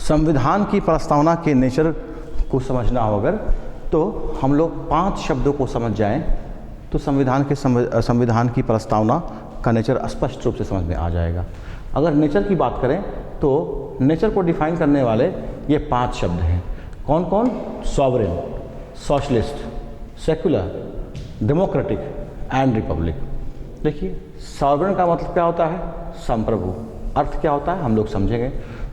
संविधान की प्रस्तावना के नेचर को समझना हो अगर, तो हम लोग 5 शब्दों को समझ जाएं तो संविधान की प्रस्तावना का नेचर स्पष्ट रूप से समझ में आ जाएगा। अगर नेचर की बात करें तो नेचर को डिफाइन करने वाले ये 5 शब्द हैं। कौन कौन? Sovereign, socialist, secular, democratic and Republic. देखिए, सॉवरेन का मतलब क्या होता है? संप्रभु। अर्थ क्या होता है हम लोग समझेंगे।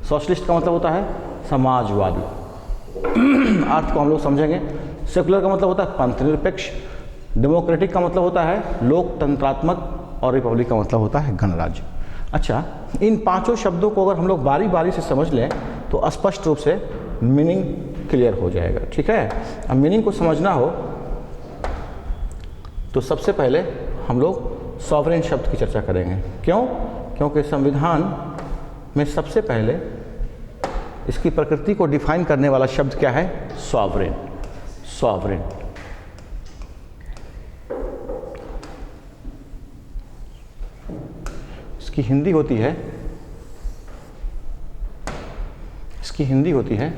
सोशलिस्ट का मतलब होता है समाजवादी, अर्थ को हम लोग समझेंगे। सेकुलर का मतलब होता है पंथ निरपेक्ष। डेमोक्रेटिक का मतलब होता है लोकतंत्रात्मक, और रिपब्लिक का मतलब होता है गणराज्य। अच्छा, इन 5 शब्दों को अगर हम लोग बारी बारी से समझ लें तो स्पष्ट रूप से मीनिंग क्लियर हो जाएगा। ठीक है, अब मीनिंग को समझना हो तो सबसे पहले हम लोग सॉवरेन शब्द की चर्चा करेंगे। क्यों? क्योंकि संविधान में सबसे पहले इसकी प्रकृति को डिफाइन करने वाला शब्द क्या है? सॉवरेन। सॉवरेन इसकी हिंदी होती है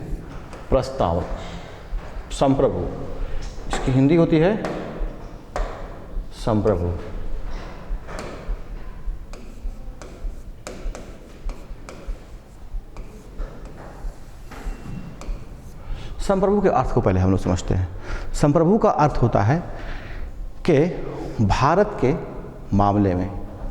प्रस्तावक, संप्रभु। इसकी हिंदी होती है संप्रभु। संप्रभु के अर्थ को पहले हम लोग समझते हैं। संप्रभु का अर्थ होता है कि भारत के मामले में,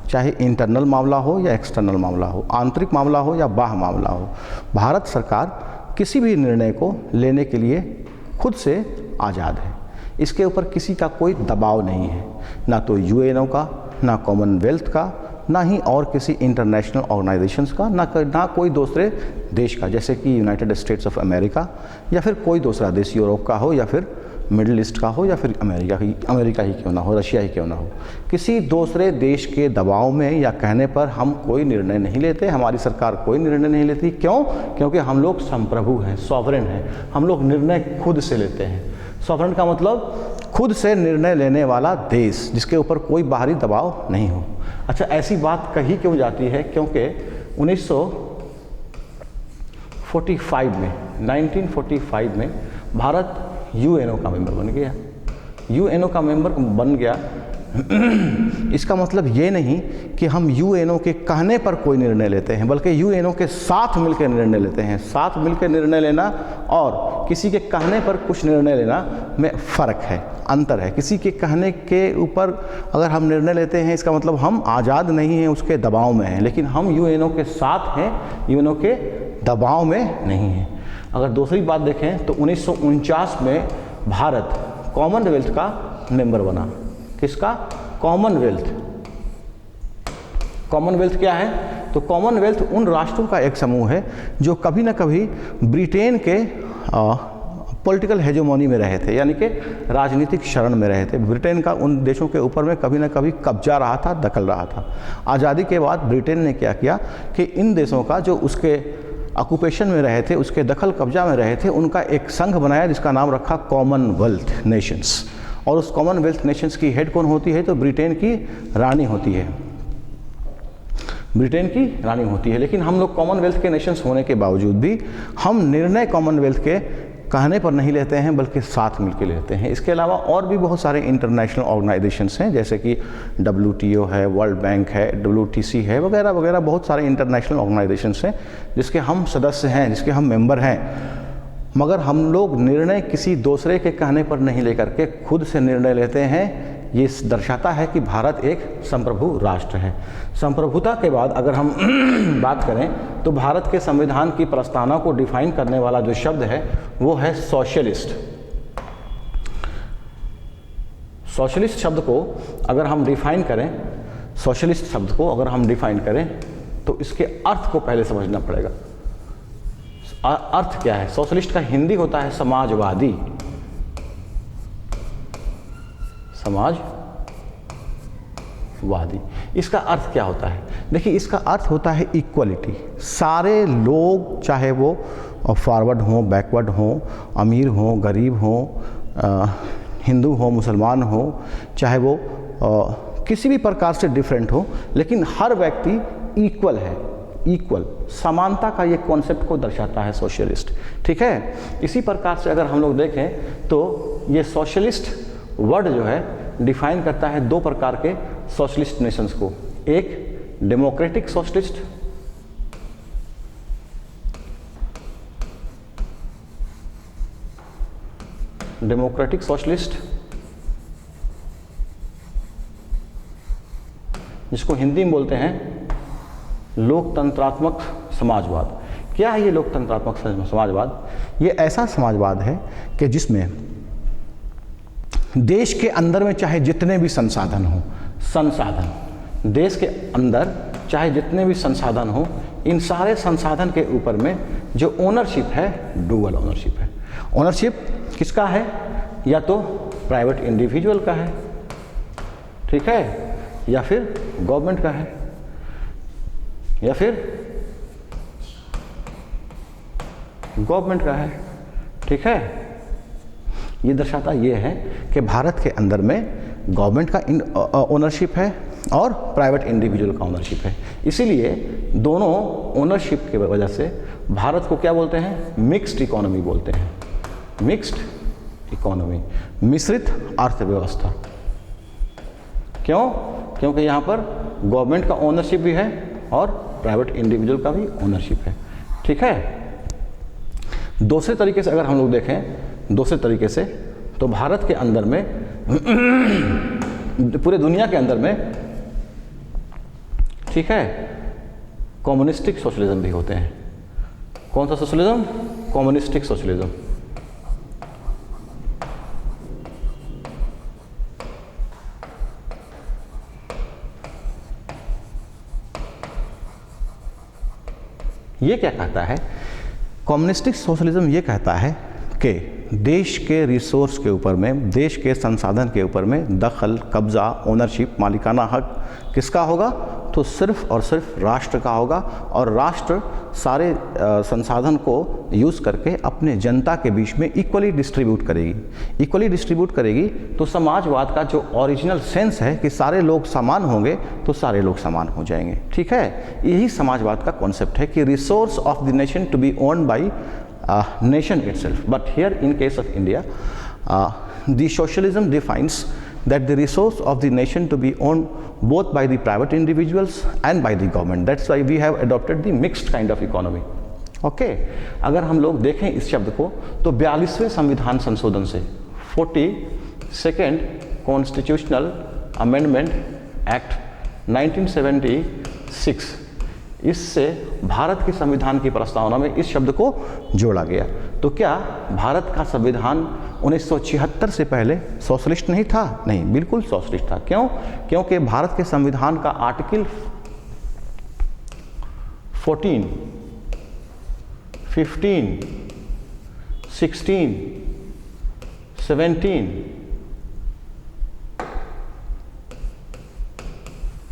चाहे इंटरनल मामला हो या एक्सटर्नल मामला हो, आंतरिक मामला हो या बाह्य मामला हो, भारत सरकार किसी भी निर्णय को लेने के लिए खुद से आज़ाद है। इसके ऊपर किसी का कोई दबाव नहीं है, ना तो यूएनओ का, ना कॉमनवेल्थ का, ना ही और किसी इंटरनेशनल ऑर्गेनाइजेशंस का, ना कोई दूसरे देश का, जैसे कि यूनाइटेड स्टेट्स ऑफ अमेरिका या फिर कोई दूसरा देश यूरोप का हो या फिर मिडिल ईस्ट का हो या फिर अमेरिका ही क्यों ना हो, रशिया ही क्यों ना हो। किसी दूसरे देश के दबाव में या कहने पर हम कोई निर्णय नहीं लेते, हमारी सरकार कोई निर्णय नहीं लेती। क्यों? क्योंकि हम लोग संप्रभु हैं, सॉवरेन हैं, हम लोग निर्णय खुद से लेते हैं। सॉवरेन का मतलब खुद से निर्णय लेने वाला देश, जिसके ऊपर कोई बाहरी दबाव नहीं हो। अच्छा, ऐसी बात कही क्यों जाती है? क्योंकि 1945 में भारत यूएनओ का मेंबर बन गया। यूएनओ का मेंबर बन गया इसका मतलब ये नहीं कि हम यूएनओ के कहने पर कोई निर्णय लेते हैं, बल्कि यूएनओ के साथ मिलकर निर्णय लेते हैं। साथ मिलकर निर्णय लेना और किसी के कहने पर कुछ निर्णय लेना में फ़र्क है, अंतर है। किसी के कहने के ऊपर अगर हम निर्णय लेते हैं, इसका मतलब हम आज़ाद नहीं हैं, उसके दबाव में हैं, लेकिन हम यूएनओ के साथ हैं, यूएनओ के दबाव में नहीं हैं। अगर दूसरी बात देखें तो 1949 में भारत कॉमनवेल्थ का मेंबर बना। किसका? कॉमनवेल्थ। कॉमनवेल्थ क्या है? तो कॉमनवेल्थ उन राष्ट्रों का एक समूह है जो कभी ना कभी ब्रिटेन के पॉलिटिकल हेजेमोनी में रहे थे, यानी कि राजनीतिक शरण में रहे थे। ब्रिटेन का उन देशों के ऊपर में कभी ना कभी कब्जा रहा था, दखल रहा था। आज़ादी के बाद ब्रिटेन ने क्या किया कि इन देशों का जो उसके ऑक्यूपेशन में रहे थे, उसके दखल कब्जा में रहे थे, उनका एक संघ बनाया जिसका नाम रखा कॉमनवेल्थ नेशंस। और उस कॉमनवेल्थ नेशंस की हेड कौन होती है? तो ब्रिटेन की रानी होती है, ब्रिटेन की रानी होती है। लेकिन हम लोग कॉमनवेल्थ के नेशंस होने के बावजूद भी हम निर्णय कॉमनवेल्थ के कहने पर नहीं लेते हैं, बल्कि साथ मिलकर लेते हैं। इसके अलावा और भी बहुत सारे इंटरनेशनल ऑर्गेनाइजेशंस हैं, जैसे कि WTO है, वर्ल्ड बैंक है, WTC है, वगैरह वगैरह बहुत सारे इंटरनेशनल ऑर्गेनाइजेशंस हैं जिसके हम सदस्य हैं, जिसके हम मेंबर हैं। मगर हम लोग निर्णय किसी दूसरे के कहने पर नहीं लेकर के खुद से निर्णय लेते हैं। ये दर्शाता है कि भारत एक संप्रभु राष्ट्र है। संप्रभुता के बाद अगर हम बात करें तो भारत के संविधान की प्रस्तावना को डिफाइन करने वाला जो शब्द है वो है सोशलिस्ट। सोशलिस्ट शब्द को अगर हम डिफाइन करें, सोशलिस्ट शब्द को अगर हम डिफाइन करें तो इसके अर्थ को पहले समझना पड़ेगा। अर्थ क्या है? सोशलिस्ट का हिंदी होता है समाजवादी। समाजवादी, इसका अर्थ क्या होता है? देखिए, इसका अर्थ होता है इक्वलिटी। सारे लोग, चाहे वो फॉरवर्ड हों, बैकवर्ड हों, अमीर हों, गरीब हों, हिंदू हो, मुसलमान हो, चाहे वो किसी भी प्रकार से डिफरेंट हो, लेकिन हर व्यक्ति इक्वल है। इक्वल, समानता का ये कॉन्सेप्ट को दर्शाता है सोशलिस्ट। ठीक है, इसी प्रकार से अगर हम लोग देखें तो ये सोशलिस्ट वर्ड जो है डिफाइन करता है दो प्रकार के सोशलिस्ट नेशंस को, एक डेमोक्रेटिक सोशलिस्ट जिसको हिंदी में बोलते हैं लोकतंत्रात्मक समाजवाद। क्या है ये लोकतंत्रात्मक समाजवाद? ये ऐसा समाजवाद है कि जिसमें देश के अंदर में चाहे जितने भी संसाधन हो, देश के अंदर चाहे जितने भी संसाधन हो, इन सारे संसाधन के ऊपर में जो ओनरशिप है, डुअल ओनरशिप है। ओनरशिप किसका है? या तो प्राइवेट इंडिविजुअल का है, ठीक है, या फिर गवर्नमेंट का है, या फिर गवर्नमेंट का है। ठीक है, ये दर्शाता ये है कि भारत के अंदर में गवर्नमेंट का ओनरशिप है और प्राइवेट इंडिविजुअल का ओनरशिप है। इसीलिए दोनों ओनरशिप की वजह से भारत को क्या बोलते हैं? मिक्स्ड इकोनॉमी बोलते हैं। मिक्स्ड इकोनॉमी, मिश्रित अर्थव्यवस्था। क्यों? क्योंकि यहाँ पर गवर्नमेंट का ओनरशिप भी है और प्राइवेट इंडिविजुअल का भी ओनरशिप है। ठीक है, दूसरे तरीके से अगर हम लोग देखें, दूसरे तरीके से तो भारत के अंदर में पूरे दुनिया के अंदर में, ठीक है, कम्युनिस्टिक सोशलिज्म भी होते हैं। कौन सा सोशलिज्म? Communistic socialism. ये क्या कहता है? कम्युनिस्टिक सोशलिज्म ये कहता है कि देश के रिसोर्स के ऊपर में, देश के संसाधन के ऊपर में दखल, कब्जा, ओनरशिप, मालिकाना हक किसका होगा? तो सिर्फ और सिर्फ राष्ट्र का होगा, और राष्ट्र सारे संसाधन को यूज़ करके अपने जनता के बीच में इक्वली डिस्ट्रीब्यूट करेगी। इक्वली डिस्ट्रीब्यूट करेगी तो समाजवाद का जो ओरिजिनल सेंस है कि सारे लोग समान होंगे, तो सारे लोग समान हो जाएंगे। ठीक है, यही समाजवाद का कॉन्सेप्ट है कि resource of the nation to be owned by nation itself. But here in case of India, the socialism defines that the resource of the nation to be owned both by the private individuals and by the government. That's why we have adopted the mixed kind of economy. Okay, अगर हम लोग देखें इस शब्द को तो 42वें संविधान संशोधन से 42nd कॉन्स्टिट्यूशनल अमेंडमेंट एक्ट 1976, इससे भारत के संविधान की प्रस्तावना में इस शब्द को जोड़ा गया। तो क्या भारत का संविधान 1976 से पहले सोशलिस्ट नहीं था? नहीं, बिल्कुल सोशलिस्ट था। क्यों? क्योंकि भारत के संविधान का आर्टिकल 14, 15, 16,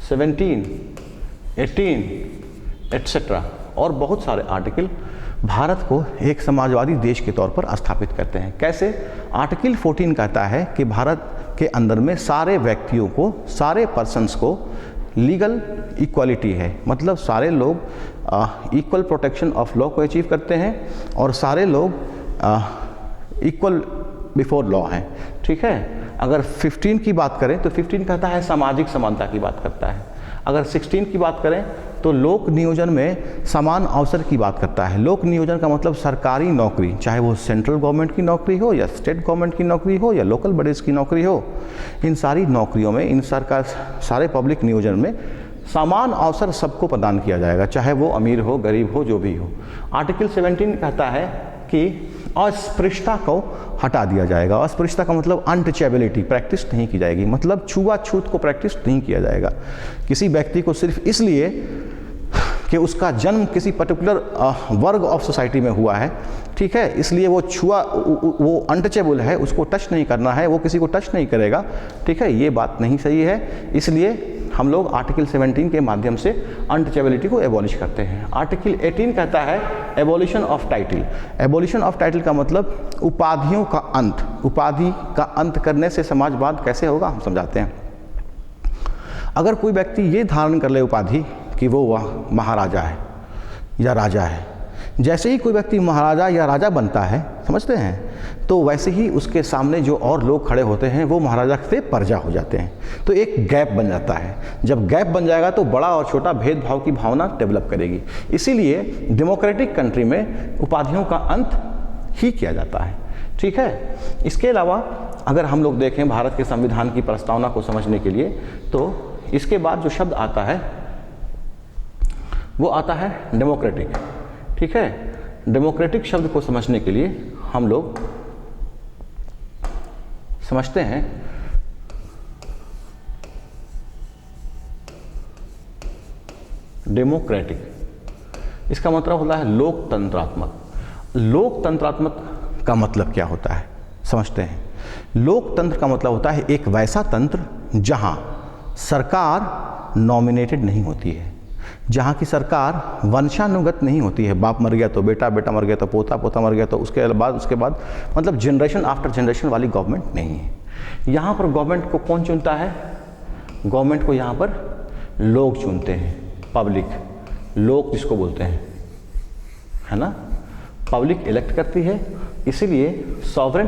17, 18 एटसेट्रा और बहुत सारे आर्टिकल भारत को एक समाजवादी देश के तौर पर स्थापित करते हैं। कैसे? आर्टिकल 14 कहता है कि भारत के अंदर में सारे व्यक्तियों को, सारे पर्सन्स को लीगल इक्वालिटी है, मतलब सारे लोग इक्वल प्रोटेक्शन ऑफ लॉ को अचीव करते हैं और सारे लोग इक्वल बिफोर लॉ हैं। ठीक है, अगर 15 की बात करें तो 15 कहता है सामाजिक समानता की बात करता है। अगर 16 की बात करें तो लोक नियोजन में समान अवसर की बात करता है। लोक नियोजन का मतलब सरकारी नौकरी, चाहे वो सेंट्रल गवर्नमेंट की नौकरी हो या स्टेट गवर्नमेंट की नौकरी हो या लोकल बॉडीज़ की नौकरी हो, इन सारी नौकरियों में, इन सरकार सारे पब्लिक नियोजन में समान अवसर सबको प्रदान किया जाएगा, चाहे वो अमीर हो, गरीब हो, जो भी हो। आर्टिकल 17 कहता है कि अस्पृश्यता को हटा दिया जाएगा। अस्पृश्यता का मतलब अनटचेबिलिटी प्रैक्टिस नहीं की जाएगी, मतलब छुआछूत को प्रैक्टिस नहीं किया जाएगा। किसी व्यक्ति को सिर्फ इसलिए कि उसका जन्म किसी पर्टिकुलर वर्ग ऑफ सोसाइटी में हुआ है, ठीक है, इसलिए वो अनटचेबल है, उसको टच नहीं करना है, वो किसी को टच नहीं करेगा। ठीक है, ये बात नहीं सही है। इसलिए हम लोग आर्टिकल 17 के माध्यम से अनटचेबिलिटी को एबॉलिश करते हैं। आर्टिकल 18 कहता है abolition of title. Abolition of title का मतलब उपाधियों का अंत। उपाधि का अंत करने से समाजवाद कैसे होगा, हम समझाते हैं। अगर कोई व्यक्ति ये धारण कर ले उपाधि कि वो वह महाराजा है, या राजा है। जैसे ही कोई व्यक्ति महाराजा या राजा बनता है, समझते हैं, तो वैसे ही उसके सामने जो और लोग खड़े होते हैं वो महाराजा से प्रजा हो जाते हैं। तो एक गैप बन जाता है। जब गैप बन जाएगा तो बड़ा और छोटा भेदभाव की भावना डेवलप करेगी। इसीलिए डेमोक्रेटिक कंट्री में उपाधियों का अंत ही किया जाता है। ठीक है। इसके अलावा अगर हम लोग देखें भारत के संविधान की प्रस्तावना को समझने के लिए, तो इसके बाद जो शब्द आता है वो आता है डेमोक्रेटिक। ठीक है। डेमोक्रेटिक शब्द को समझने के लिए हम लोग समझते हैं डेमोक्रेटिक, इसका मतलब होता है लोकतंत्रात्मक। लोकतंत्रात्मक का मतलब क्या होता है समझते हैं। लोकतंत्र का मतलब होता है एक वैसा तंत्र जहां सरकार नॉमिनेटेड नहीं होती है, जहाँ की सरकार वंशानुगत नहीं होती है। बाप मर गया तो बेटा, बेटा मर गया तो पोता, पोता मर गया तो उसके बाद मतलब जनरेशन आफ्टर जनरेशन वाली गवर्नमेंट नहीं है। यहाँ पर गवर्नमेंट को कौन चुनता है? गवर्नमेंट को यहाँ पर लोग चुनते हैं, पब्लिक, लोग जिसको बोलते हैं, है ना। पब्लिक इलेक्ट करती है, इसीलिए सॉवरेन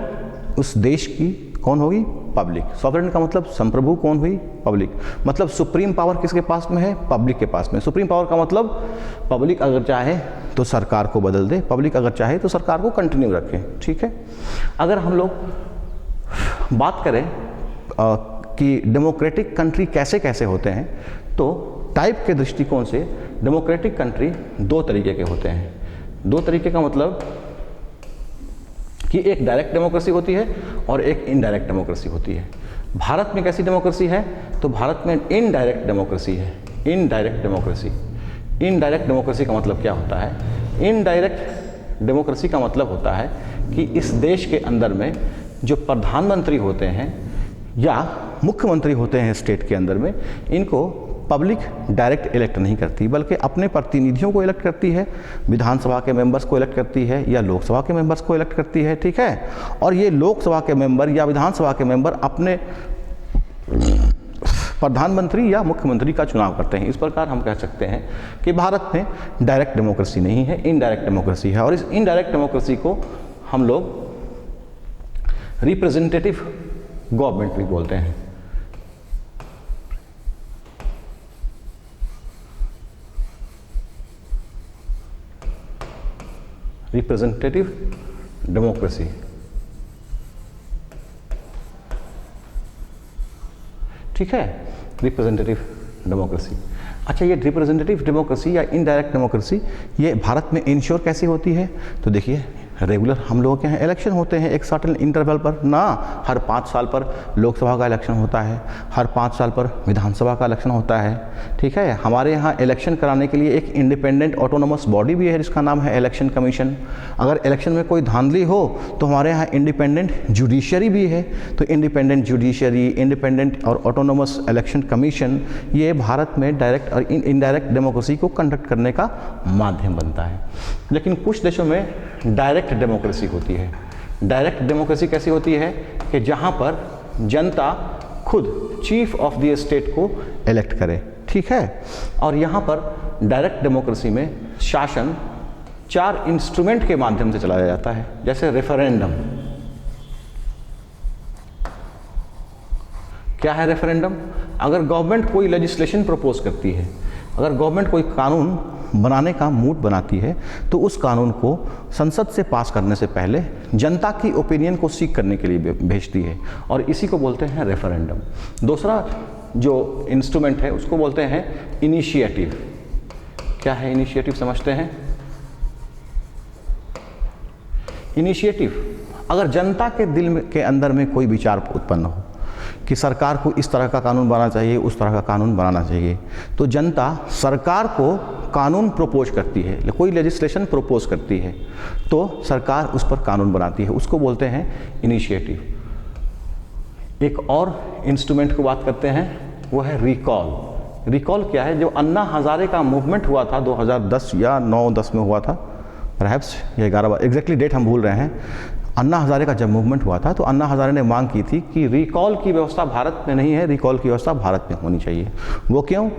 उस देश की कौन होगी? पब्लिक। सॉवरेन का मतलब संप्रभु कौन हुई? पब्लिक। मतलब सुप्रीम पावर किसके पास में है? पब्लिक के पास में। सुप्रीम पावर का मतलब पब्लिक अगर चाहे तो सरकार को बदल दे, पब्लिक अगर चाहे तो सरकार को कंटिन्यू रखे। ठीक है। अगर हम लोग बात करें कि डेमोक्रेटिक कंट्री कैसे कैसे होते हैं, तो टाइप के दृष्टिकोण से डेमोक्रेटिक कंट्री दो तरीके के होते हैं। दो तरीके का मतलब कि एक डायरेक्ट डेमोक्रेसी होती है और एक इनडायरेक्ट डेमोक्रेसी होती है। भारत में कैसी डेमोक्रेसी है? तो भारत में इनडायरेक्ट डेमोक्रेसी है। Indirect democracy. इनडायरेक्ट डेमोक्रेसी का मतलब क्या होता है? इनडायरेक्ट डेमोक्रेसी का मतलब होता है कि इस देश के अंदर में जो प्रधानमंत्री होते हैं या मुख्यमंत्री होते हैं स्टेट के अंदर में, इनको पब्लिक डायरेक्ट इलेक्ट नहीं करती, बल्कि अपने प्रतिनिधियों को इलेक्ट करती है, विधानसभा के मेंबर्स को इलेक्ट करती है या लोकसभा के मेंबर्स को इलेक्ट करती है। ठीक है। और ये लोकसभा के मेंबर या विधानसभा के मेंबर अपने प्रधानमंत्री या मुख्यमंत्री का चुनाव करते हैं। इस प्रकार हम कह सकते हैं कि भारत में डायरेक्ट डेमोक्रेसी नहीं है, इनडायरेक्ट डेमोक्रेसी है। और इस इनडायरेक्ट डेमोक्रेसी को हम लोग रिप्रेजेंटेटिव गवर्नमेंट भी बोलते हैं। Representative democracy. ठीक है। Representative democracy. अच्छा, ये रिप्रेजेंटेटिव डेमोक्रेसी या इनडायरेक्ट डेमोक्रेसी ये भारत में इंश्योर कैसे होती है? तो देखिए, रेगुलर हम लोगों के यहाँ इलेक्शन होते हैं एक सर्टेन इंटरवल पर ना। हर 5 साल पर लोकसभा का इलेक्शन होता है, हर 5 साल पर विधानसभा का इलेक्शन होता है। ठीक है। हमारे यहाँ इलेक्शन कराने के लिए एक इंडिपेंडेंट ऑटोनोमस बॉडी भी है जिसका नाम है इलेक्शन कमीशन। अगर इलेक्शन में कोई धांधली हो तो हमारे यहाँ इंडिपेंडेंट जुडिशरी भी है। तो इंडिपेंडेंट जुडिशरी, इंडिपेंडेंट और ऑटोनोमस इलेक्शन कमीशन ये भारत में डायरेक्ट और इनडायरेक्ट डेमोक्रेसी को कंडक्ट करने का माध्यम बनता है। लेकिन कुछ देशों में डायरेक्ट डेमोक्रेसी होती है। डायरेक्ट डेमोक्रेसी कैसी होती है कि जहां पर जनता खुद चीफ ऑफ द स्टेट को इलेक्ट करे। ठीक है। और यहां पर डायरेक्ट डेमोक्रेसी में शासन 4 इंस्ट्रूमेंट के माध्यम से चलाया जाता है, जैसे रेफरेंडम। क्या है रेफरेंडम? अगर गवर्नमेंट कोई लेजिस्लेशन प्रपोज करती है, अगर गवर्नमेंट कोई कानून बनाने का मूड बनाती है, तो उस कानून को संसद से पास करने से पहले जनता की ओपिनियन को सीख करने के लिए भेजती है, और इसी को बोलते हैं रेफरेंडम। दूसरा जो इंस्ट्रूमेंट है उसको बोलते हैं इनिशिएटिव। क्या है इनिशिएटिव समझते हैं? इनिशिएटिव, अगर जनता के दिल के अंदर में कोई विचार उत्पन्न हो कि सरकार को इस तरह का कानून बनाना चाहिए, उस तरह का कानून बनाना चाहिए, तो जनता सरकार को कानून प्रपोज करती है, कोई लेजिस्लेशन प्रपोज करती है, तो सरकार उस पर कानून बनाती है, उसको बोलते हैं इनिशिएटिव। एक और इंस्ट्रूमेंट की बात करते हैं, वो है रिकॉल। रिकॉल क्या है? जो अन्ना हजारे का मूवमेंट हुआ था 2010 या 9-10 में हुआ था, परहैप्स या 11, एग्जैक्टली डेट हम भूल रहे हैं। अन्ना हज़ारे का जब मूवमेंट हुआ था तो अन्ना हज़ारे ने मांग की थी कि रिकॉल की व्यवस्था भारत में नहीं है, रिकॉल की व्यवस्था भारत में होनी चाहिए। वो क्यों?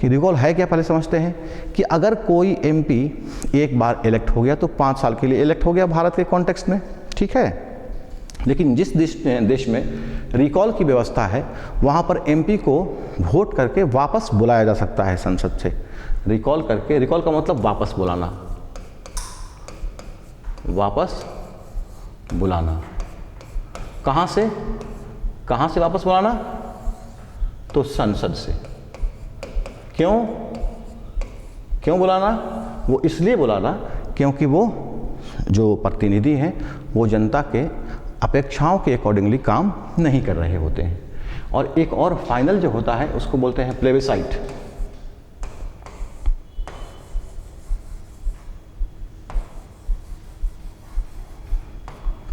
कि रिकॉल है क्या, पहले समझते हैं कि अगर कोई एमपी एक बार इलेक्ट हो गया तो 5 साल के लिए इलेक्ट हो गया भारत के कॉन्टेक्स्ट में, ठीक है। लेकिन जिस देश में रिकॉल की व्यवस्था है वहाँ पर एमपी को वोट करके वापस बुलाया जा सकता है संसद से। रिकॉल करके, रिकॉल का मतलब वापस बुलाना, वापस बुलाना। कहाँ से वापस बुलाना? तो संसद से। क्यों बुलाना? वो इसलिए बुलाना क्योंकि वो जो प्रतिनिधि हैं वो जनता के अपेक्षाओं के अकॉर्डिंगली काम नहीं कर रहे होते हैं। और एक और फाइनल जो होता है उसको बोलते हैं प्लेबिसाइट।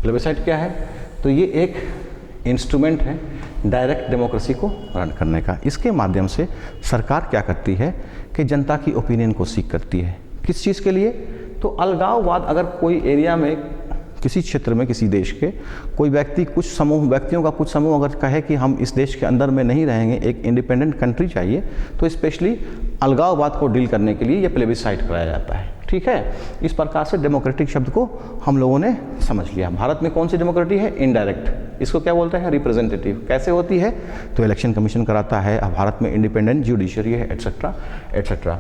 प्लेबिसाइट क्या है? तो ये एक इंस्ट्रूमेंट है डायरेक्ट डेमोक्रेसी को रन करने का। इसके माध्यम से सरकार क्या करती है कि जनता की ओपिनियन को सीख करती है। किस चीज़ के लिए? तो अलगाववाद, अगर कोई एरिया में, किसी क्षेत्र में, किसी देश के कोई व्यक्ति, व्यक्तियों का कुछ समूह अगर कहे कि हम इस देश के अंदर में नहीं रहेंगे, एक इंडिपेंडेंट कंट्री चाहिए, तो स्पेशली अलगाववाद को डील करने के लिए ये प्लेबिसाइट कराया जाता है, ठीक है। इस प्रकार से डेमोक्रेटिक शब्द को हम लोगों ने समझ लिया। भारत में कौन सी डेमोक्रेसी है? इनडायरेक्ट। इसको क्या बोलते हैं? रिप्रेजेंटेटिव। कैसे होती है? तो इलेक्शन कमीशन कराता है। अब भारत में इंडिपेंडेंट जुडिशरी है, एट्सेट्रा एट्सेट्रा।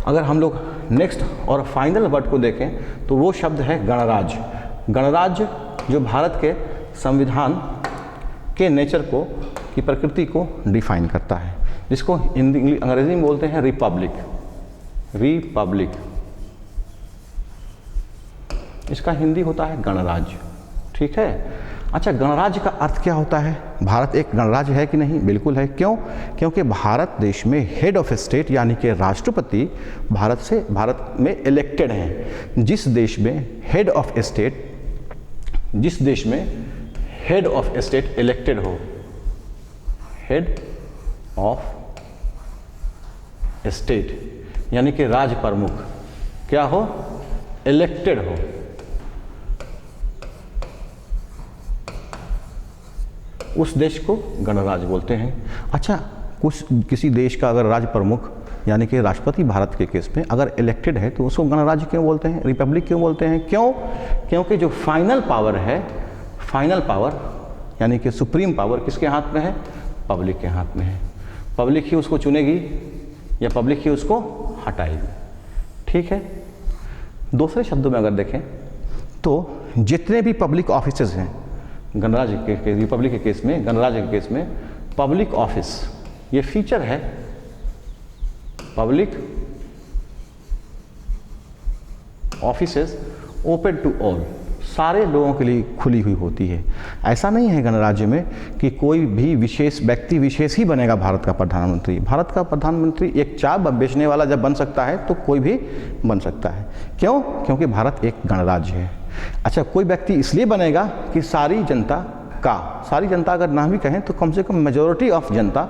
अगर हम लोग नेक्स्ट और फाइनल वर्ड को देखें तो वो शब्द है गणराज्य। गणराज्य जो भारत के संविधान के नेचर को, की प्रकृति को डिफाइन करता है, जिसको अंग्रेजी में बोलते हैं रिपब्लिक। रिपब्लिक, इसका हिंदी होता है गणराज्य, ठीक है। अच्छा, गणराज्य का अर्थ क्या होता है? भारत एक गणराज्य है कि नहीं? बिल्कुल है। क्यों? क्योंकि भारत देश में हेड ऑफ स्टेट यानी कि राष्ट्रपति भारत में इलेक्टेड हैं। जिस देश में हेड ऑफ स्टेट इलेक्टेड हो, हेड ऑफ स्टेट यानी कि राज प्रमुख क्या हो? इलेक्टेड हो, उस देश को गणराज्य बोलते हैं। अच्छा, किसी देश का अगर राज प्रमुख यानी कि राष्ट्रपति भारत के केस में अगर इलेक्टेड है तो उसको गणराज्य क्यों बोलते हैं? रिपब्लिक क्यों बोलते हैं? क्यों? क्योंकि जो फाइनल पावर है, फाइनल पावर यानी कि सुप्रीम पावर किसके हाथ में है? पब्लिक के हाथ में है। पब्लिक ही उसको चुनेगी या पब्लिक ही उसको हटाएगी, ठीक है। दूसरे शब्दों में अगर देखें तो जितने भी पब्लिक ऑफिसेज हैं गणराज्य के रिपब्लिक के केस में, गणराज्य के केस में पब्लिक ऑफिस ये फीचर है, public offices open to all, सारे लोगों के लिए खुली हुई होती है। ऐसा नहीं है गणराज्य में कि कोई भी विशेष व्यक्ति विशेष ही बनेगा भारत का प्रधानमंत्री। भारत का प्रधानमंत्री एक चाय बेचने वाला जब बन सकता है तो कोई भी बन सकता है। क्यों? क्योंकि भारत एक गणराज्य है। अच्छा, कोई व्यक्ति इसलिए बनेगा कि सारी जनता अगर ना भी कहें तो कम से कम मेजॉरिटी ऑफ जनता,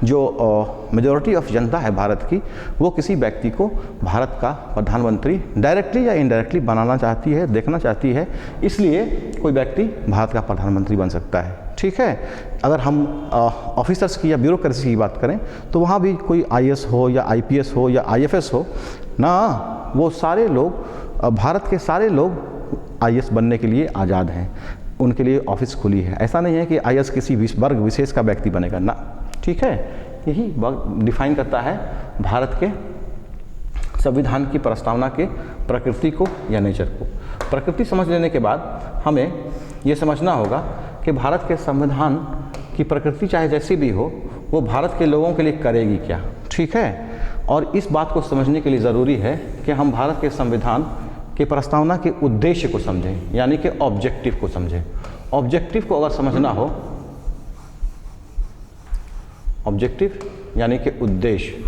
जो मेजॉरिटी ऑफ जनता है भारत की, वो किसी व्यक्ति को भारत का प्रधानमंत्री डायरेक्टली या इनडायरेक्टली बनाना चाहती है, देखना चाहती है, इसलिए कोई व्यक्ति भारत का प्रधानमंत्री बन सकता है, ठीक है। अगर हम ऑफिसर्स की या ब्यूरोक्रेसी की बात करें तो वहाँ भी कोई IAS हो या IPS हो या IFS हो ना, वो सारे लोग, भारत के सारे लोग IAS बनने के लिए आज़ाद हैं, उनके लिए ऑफिस खुली है। ऐसा नहीं है कि IAS किसी वर्ग विशेष का व्यक्ति बनेगा ना, ठीक है। यही डिफाइन करता है भारत के संविधान की प्रस्तावना के प्रकृति को या नेचर को। प्रकृति समझ लेने के बाद हमें ये समझना होगा कि भारत के संविधान की प्रकृति चाहे जैसी भी हो, वो भारत के लोगों के लिए करेगी क्या, ठीक है। और इस बात को समझने के लिए ज़रूरी है कि हम भारत के संविधान कि प्रस्तावना के उद्देश्य को समझें, यानी कि ऑब्जेक्टिव को समझें। ऑब्जेक्टिव को अगर समझना हो, ऑब्जेक्टिव यानी कि उद्देश्य,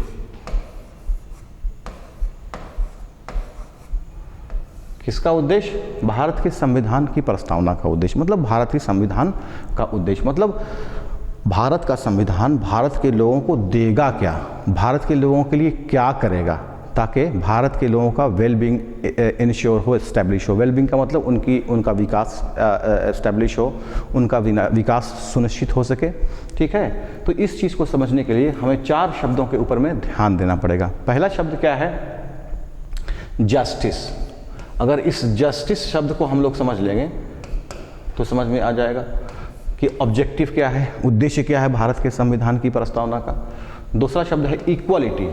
किसका उद्देश्य? भारत के संविधान की प्रस्तावना का उद्देश्य, मतलब भारत के संविधान का उद्देश्य, मतलब भारत का संविधान भारत के लोगों को देगा क्या, भारत के लोगों के लिए क्या करेगा, ताकि भारत के लोगों का वेलबींग इंश्योर हो, इस्टेब्लिश हो। वेलबींग का मतलब उनका विकास इस्टेब्लिश हो, उनका विकास सुनिश्चित हो सके। ठीक है, तो इस चीज़ को समझने के लिए हमें 4 शब्दों के ऊपर में ध्यान देना पड़ेगा। पहला शब्द क्या है? जस्टिस। अगर इस जस्टिस शब्द को हम लोग समझ लेंगे तो समझ में आ जाएगा कि ऑब्जेक्टिव क्या है, उद्देश्य क्या है भारत के संविधान की प्रस्तावना का। दूसरा शब्द है इक्वालिटी।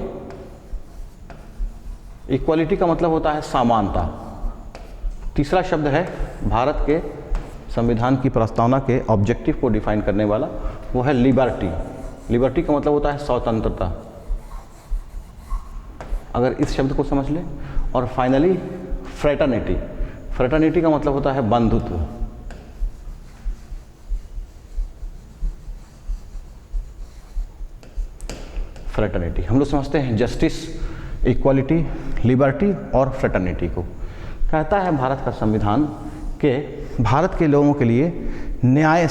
इक्वालिटी का मतलब होता है समानता। तीसरा शब्द है भारत के संविधान की प्रस्तावना के ऑब्जेक्टिव को डिफाइन करने वाला, वो है लिबर्टी। लिबर्टी का मतलब होता है स्वतंत्रता, अगर इस शब्द को समझ लें। और फाइनली फ्रेटर्निटी। फ्रेटर्निटी का मतलब होता है बंधुत्व। फ्रेटर्निटी हम लोग समझते हैं जस्टिस, इक्वालिटी, लिबर्टी और फ्रेटर्निटी को। कहता है भारत का संविधान कि भारत के लोगों के लिए न्याय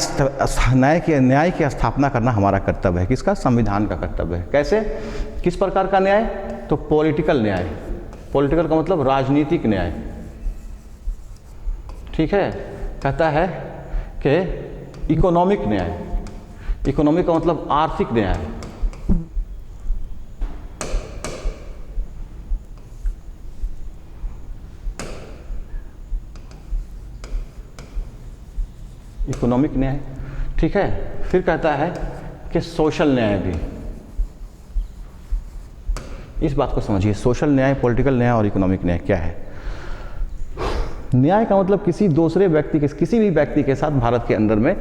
की स्थापना करना हमारा कर्तव्य है। किसका? संविधान का कर्तव्य है। कैसे? किस प्रकार का न्याय? तो पॉलिटिकल न्याय। पॉलिटिकल का मतलब राजनीतिक न्याय। ठीक है, कहता है कि इकोनॉमिक न्याय। इकोनॉमिक का मतलब आर्थिक न्याय। इकोनॉमिक न्याय। ठीक है, फिर कहता है कि सोशल न्याय भी। इस बात को समझिए, सोशल न्याय, पॉलिटिकल न्याय और इकोनॉमिक न्याय क्या है। न्याय का मतलब किसी दूसरे व्यक्ति के, किसी भी व्यक्ति के साथ भारत के अंदर में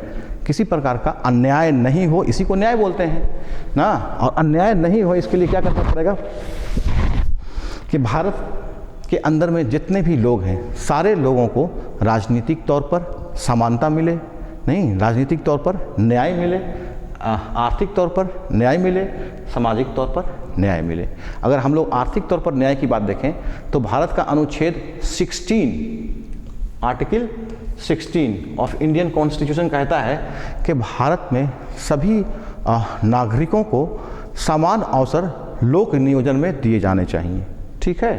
किसी प्रकार का अन्याय नहीं हो, इसी को न्याय बोलते हैं ना। और अन्याय नहीं हो इसके लिए क्या करना पड़ेगा कि भारत के अंदर में जितने भी लोग हैं, सारे लोगों को राजनीतिक तौर पर समानता मिले, नहीं, राजनीतिक तौर पर न्याय मिले, आर्थिक तौर पर न्याय मिले, सामाजिक तौर पर न्याय मिले। अगर हम लोग आर्थिक तौर पर न्याय की बात देखें तो भारत का अनुच्छेद 16, आर्टिकल 16 ऑफ इंडियन कॉन्स्टिट्यूशन कहता है कि भारत में सभी नागरिकों को समान अवसर लोक नियोजन में दिए जाने चाहिए। ठीक है,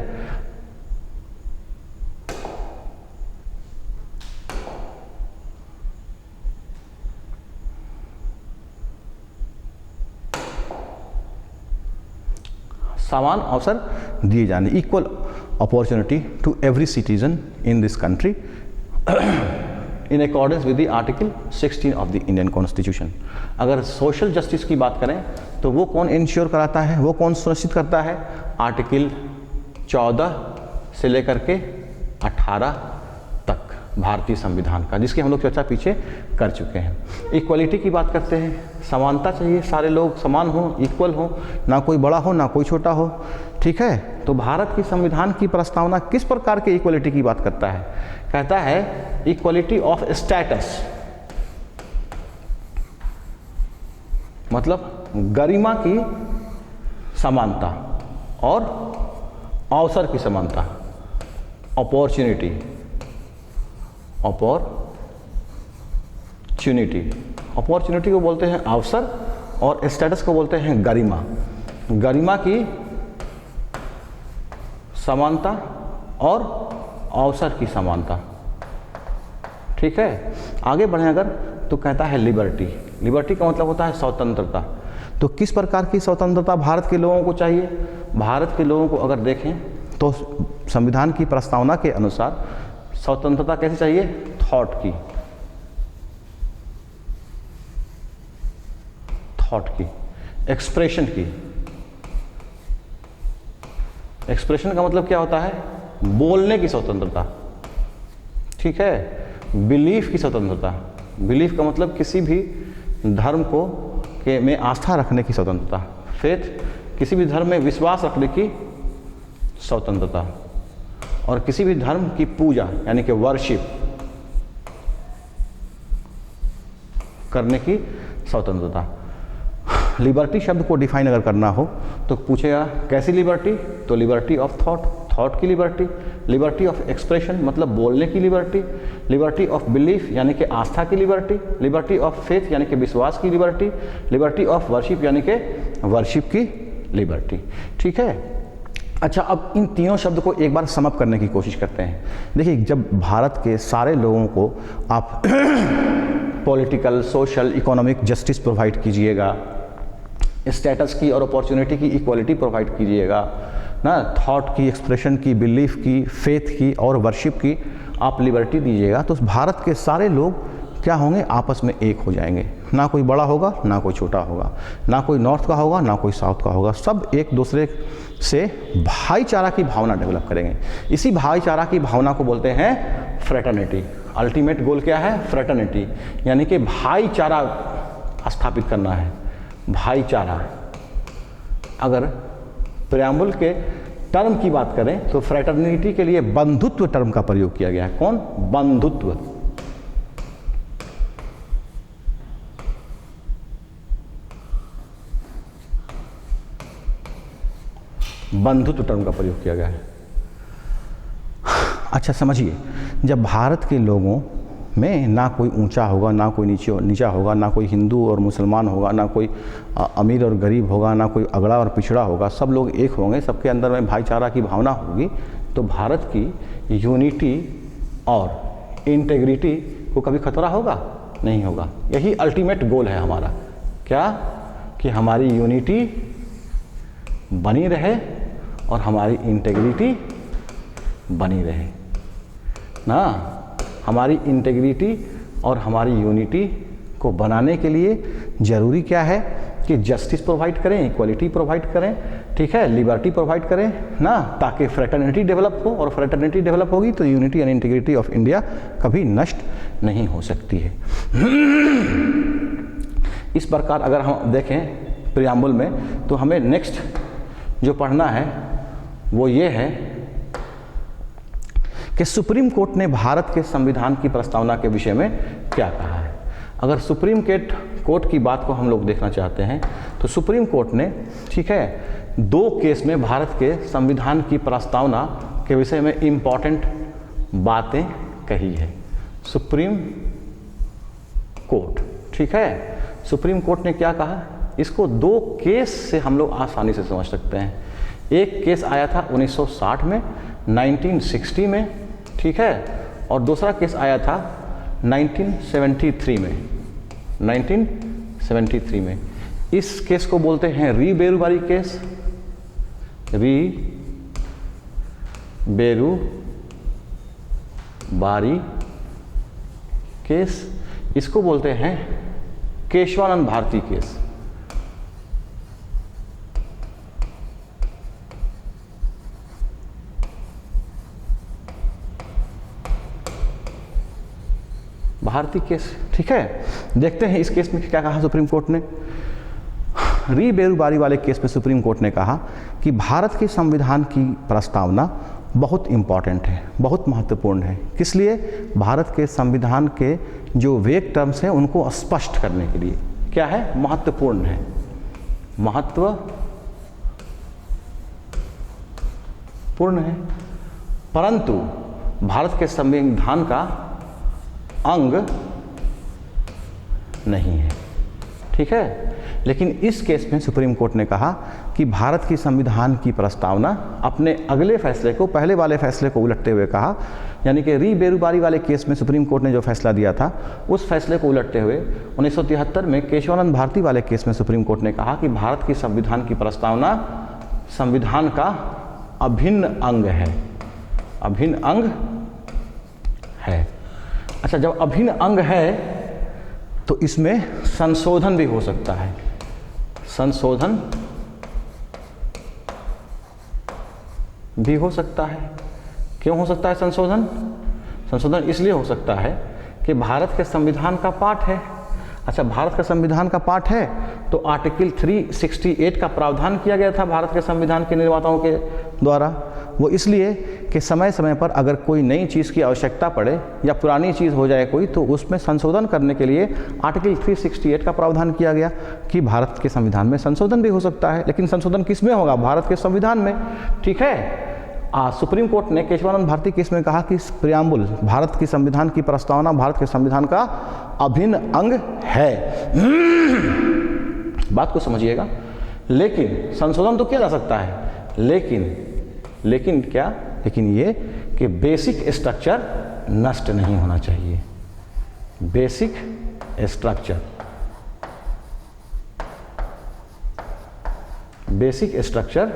समान अवसर दिए जाने, equal opportunity to every citizen in this country in accordance with the article 16 of the Indian constitution. अगर सोशल जस्टिस की बात करें तो वो कौन इंश्योर कराता है, वो कौन सुनिश्चित करता है? आर्टिकल 14 से लेकर के 18 तक भारतीय संविधान का, जिसकी हम लोग चर्चा पीछे कर चुके हैं। इक्वलिटी की बात करते हैं, समानता चाहिए, सारे लोग समान हों, इक्वल हों, ना कोई बड़ा हो ना कोई छोटा हो। ठीक है, तो भारत की संविधान की प्रस्तावना किस प्रकार के इक्वलिटी की बात करता है? कहता है इक्वलिटी ऑफ स्टेटस, मतलब गरिमा की समानता और अवसर की समानता, अपॉर्चुनिटी, अपॉर्चुनिटी को बोलते हैं अवसर और स्टेटस को बोलते हैं गरिमा। गरिमा की समानता और अवसर की समानता। ठीक है, आगे बढ़ें अगर तो कहता है लिबर्टी। लिबर्टी का मतलब होता है स्वतंत्रता। तो किस प्रकार की स्वतंत्रता भारत के लोगों को चाहिए? भारत के लोगों को अगर देखें तो संविधान की प्रस्तावना के अनुसार स्वतंत्रता कैसे चाहिए? थॉट की, एक्सप्रेशन की। एक्सप्रेशन का मतलब क्या होता है? बोलने की स्वतंत्रता। ठीक है, बिलीफ की स्वतंत्रता। बिलीफ का मतलब किसी भी धर्म को में आस्था रखने की स्वतंत्रता। फेथ, किसी भी धर्म में विश्वास रखने की स्वतंत्रता। और किसी भी धर्म की पूजा यानी कि वर्शिप करने की स्वतंत्रता। लिबर्टी शब्द को डिफाइन अगर करना हो तो पूछेगा कैसी लिबर्टी? तो लिबर्टी ऑफ थॉट की लिबर्टी, लिबर्टी ऑफ एक्सप्रेशन मतलब बोलने की लिबर्टी, लिबर्टी ऑफ बिलीफ यानी कि आस्था की लिबर्टी, लिबर्टी ऑफ फेथ यानी कि विश्वास की लिबर्टी, लिबर्टी ऑफ वर्शिप यानी कि वर्शिप की लिबर्टी। ठीक है, अच्छा, अब इन तीनों शब्द को एक बार समअप करने की कोशिश करते हैं। देखिए, जब भारत के सारे लोगों को आप political, social, economic justice provide कीजिएगा, स्टेटस की और अपॉर्चुनिटी की इक्वालिटी प्रोवाइड कीजिएगा ना, थॉट की, एक्सप्रेशन की, बिलीफ की, फेथ की और वर्शिप की आप लिबर्टी दीजिएगा, तो भारत के सारे लोग क्या होंगे, आपस में एक हो जाएंगे। ना कोई बड़ा होगा, ना कोई छोटा होगा, ना कोई नॉर्थ का होगा, ना कोई साउथ का होगा, सब एक दूसरे से भाईचारा की भावना डेवलप करेंगे। इसी भाईचारा की भावना को बोलते हैं फ्रेटर्निटी। अल्टीमेट गोल क्या है? फ्रेटर्निटी, यानी कि भाईचारा स्थापित करना है। भाईचारा, अगर प्रियम्बल के टर्म की बात करें तो फ्रेटर्निटी के लिए बंधुत्व टर्म का प्रयोग किया गया है। कौन? बंधुत्व। बंधुत्व टर्म का प्रयोग किया गया है। अच्छा समझिए, जब भारत के लोगों में ना कोई ऊंचा होगा, ना कोई नीचा होगा, ना कोई हिंदू और मुसलमान होगा, ना कोई अमीर और गरीब होगा, ना कोई अगड़ा और पिछड़ा होगा, सब लोग एक होंगे, सबके अंदर में भाईचारा की भावना होगी, तो भारत की यूनिटी और इंटेग्रिटी को कभी खतरा होगा? नहीं होगा। यही अल्टीमेट गोल है हमारा। क्या? कि हमारी यूनिटी बनी रहे और हमारी इंटेग्रिटी बनी रहे ना। हमारी इंटेग्रिटी और हमारी यूनिटी को बनाने के लिए ज़रूरी क्या है कि जस्टिस प्रोवाइड करें, इक्वालिटी प्रोवाइड करें, ठीक है, लिबर्टी प्रोवाइड करें ना, ताकि फ्रेटर्निटी डेवलप हो, और फ्रेटर्निटी डेवलप होगी तो unity and integrity of India कभी नष्ट नहीं हो सकती है। इस प्रकार अगर हम देखें प्रियम्बल में, तो हमें नेक्स्ट जो पढ़ना है वो ये है कि सुप्रीम कोर्ट ने भारत के संविधान की प्रस्तावना के विषय में क्या कहा है। अगर सुप्रीम कोर्ट की बात को हम लोग देखना चाहते हैं तो सुप्रीम कोर्ट ने, ठीक है, 2 केस में भारत के संविधान की प्रस्तावना के विषय में इम्पॉर्टेंट बातें कही है। सुप्रीम कोर्ट, ठीक है, सुप्रीम कोर्ट ने क्या कहा, इसको 2 केस से हम लोग आसानी से समझ सकते हैं। एक केस आया था 1960 में, 1960 में, ठीक है, और दूसरा केस आया था 1973 में, 1973 में। इस केस को बोलते हैं री बेरुबारी केस, री बेरुबारी केस। इसको बोलते हैं केशवानंद भारती केस। भारतीय केस, ठीक है। देखते हैं इस केस में क्या कहा सुप्रीम कोर्ट ने। री बेरुबारी वाले केस में सुप्रीम कोर्ट ने कहा कि भारत के संविधान की प्रस्तावना बहुत इम्पॉर्टेंट है, बहुत महत्वपूर्ण है। किस लिए? भारत के संविधान के जो वेग टर्म्स हैं उनको स्पष्ट करने के लिए। क्या है? महत्वपूर्ण है, महत्वपूर्ण है, परंतु भारत के संविधान का अंग नहीं है, ठीक है। लेकिन इस केस में सुप्रीम कोर्ट ने कहा कि भारत की संविधान की प्रस्तावना अपने अगले फैसले को, पहले वाले फैसले को उलटते हुए कहा, यानी कि री बेरुबारी वाले केस में सुप्रीम कोर्ट ने जो फैसला दिया था उस फैसले को उलटते हुए 1973 में केशवानंद भारती वाले केस में सुप्रीम कोर्ट ने कहा कि भारत की संविधान की प्रस्तावना संविधान का अभिन्न अंग है, अभिन्न अंग है। अच्छा, जब अभिन्न अंग है तो इसमें संशोधन भी हो सकता है, संशोधन भी हो सकता है। क्यों हो सकता है संशोधन? संशोधन इसलिए हो सकता है कि भारत के संविधान का पार्ट है। अच्छा, भारत का संविधान का पार्ट है तो आर्टिकल 368 का प्रावधान किया गया था भारत के संविधान के निर्माताओं के द्वारा। वो इसलिए कि समय समय पर अगर कोई नई चीज़ की आवश्यकता पड़े या पुरानी चीज़ हो जाए कोई, तो उसमें संशोधन करने के लिए आर्टिकल 368 का प्रावधान किया गया कि भारत के संविधान में संशोधन भी हो सकता है। लेकिन संशोधन किस में होगा? भारत के संविधान में, ठीक है। सुप्रीम कोर्ट ने केशवानंद भारती केस में कहा कि प्रियम्बल, भारत की संविधान की प्रस्तावना भारत के संविधान का अभिन्न अंग है। बात को समझिएगा। लेकिन संशोधन तो किया जा सकता है, लेकिन क्या, लेकिन ये कि बेसिक स्ट्रक्चर नष्ट नहीं होना चाहिए। Basic structure, basic structure